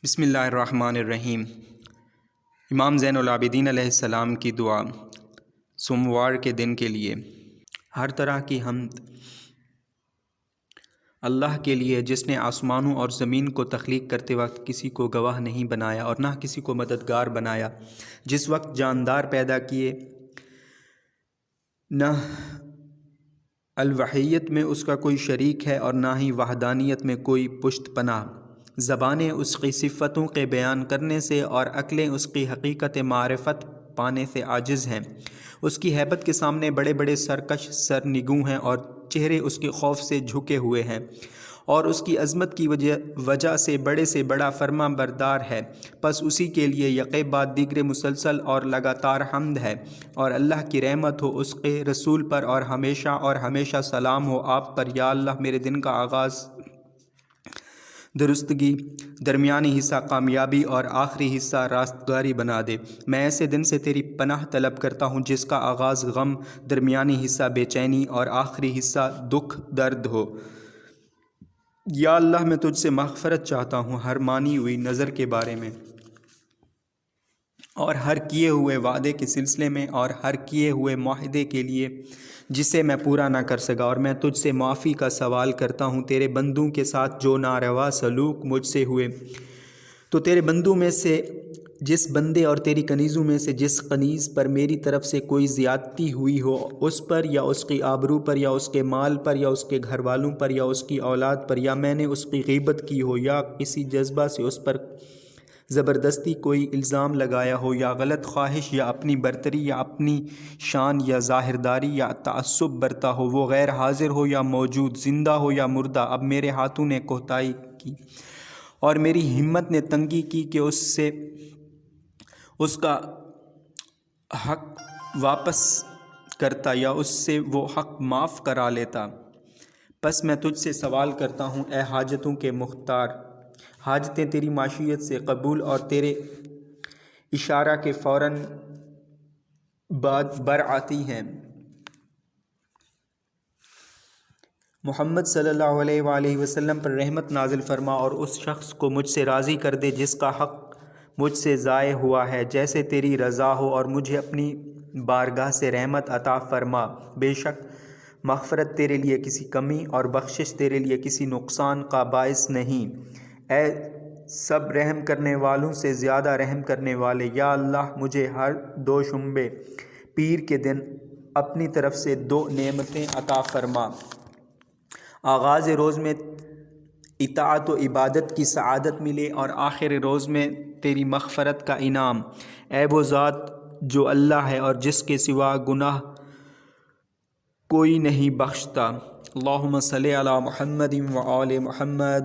بسم اللہ الرحمن الرحیم۔ امام زین العابدین علیہ السلام کی دعا سوموار کے دن کے لیے۔ ہر طرح کی حمد اللہ کے لیے جس نے آسمانوں اور زمین کو تخلیق کرتے وقت کسی کو گواہ نہیں بنایا اور نہ کسی کو مددگار بنایا، جس وقت جاندار پیدا کیے نہ الوحیت میں اس کا کوئی شریک ہے اور نہ ہی وحدانیت میں کوئی پشت پناہ۔ زبانیں اس کی صفتوں کے بیان کرنے سے اور عقلیں اس کی حقیقت معرفت پانے سے عاجز ہیں۔ اس کی ہیبت کے سامنے بڑے بڑے سرکش سرنگوں ہیں اور چہرے اس کے خوف سے جھکے ہوئے ہیں، اور اس کی عظمت کی وجہ سے بڑا فرما بردار ہے۔ پس اسی کے لیے یکے بعد دیگرے مسلسل اور لگاتار حمد ہے، اور اللہ کی رحمت ہو اس کے رسول پر اور ہمیشہ سلام ہو آپ پر۔ یا اللہ میرے دن کا آغاز درستگی، درمیانی حصہ کامیابی اور آخری حصہ راستگاری بنا دے۔ میں ایسے دن سے تیری پناہ طلب کرتا ہوں جس کا آغاز غم، درمیانی حصہ بے چینی اور آخری حصہ دکھ درد ہو۔ یا اللہ میں تجھ سے مغفرت چاہتا ہوں ہر مانی ہوئی نظر کے بارے میں، اور ہر کیے ہوئے وعدے کے سلسلے میں، اور ہر کیے ہوئے معاہدے کے لیے جسے میں پورا نہ کر سکا۔ اور میں تجھ سے معافی کا سوال کرتا ہوں تیرے بندوں کے ساتھ جو ناروا سلوک مجھ سے ہوئے، تو تیرے بندوں میں سے جس بندے اور تیری کنیزوں میں سے جس کنیز پر میری طرف سے کوئی زیادتی ہوئی ہو، اس پر یا اس کی آبرو پر یا اس کے مال پر یا اس کے گھر والوں پر یا اس کی اولاد پر، یا میں نے اس کی غیبت کی ہو یا کسی جذبہ سے اس پر زبردستی کوئی الزام لگایا ہو، یا غلط خواہش یا اپنی برتری یا اپنی شان یا ظاہرداری یا تعصب برتا ہو، وہ غیر حاضر ہو یا موجود، زندہ ہو یا مردہ، اب میرے ہاتھوں نے کوتاہی کی اور میری ہمت نے تنگی کی کہ اس سے اس کا حق واپس کرتا یا اس سے وہ حق معاف کرا لیتا۔ پس میں تجھ سے سوال کرتا ہوں اے حاجتوں کے مختار، حاجتیں تیری معیشت سے قبول اور تیرے اشارہ کے فوراً بعد برآتی ہیں۔ محمد صلی اللہ علیہ وآلہ وسلم پر رحمت نازل فرما اور اس شخص کو مجھ سے راضی کر دے جس کا حق مجھ سے ضائع ہوا ہے، جیسے تیری رضا ہو، اور مجھے اپنی بارگاہ سے رحمت عطا فرما۔ بے شک مغفرت تیرے لیے کسی کمی اور بخشش تیرے لیے کسی نقصان کا باعث نہیں، اے سب رحم کرنے والوں سے زیادہ رحم کرنے والے۔ یا اللہ مجھے ہر دوشنبے پیر کے دن اپنی طرف سے 2 نعمتیں عطا فرما: آغاز روز میں اطاعت و عبادت کی سعادت ملے اور آخر روز میں تیری مغفرت کا انعام۔ اے وہ ذات جو اللہ ہے اور جس کے سوا گناہ کوئی نہیں بخشتا۔ اللہم صلی علی محمد و آل محمد۔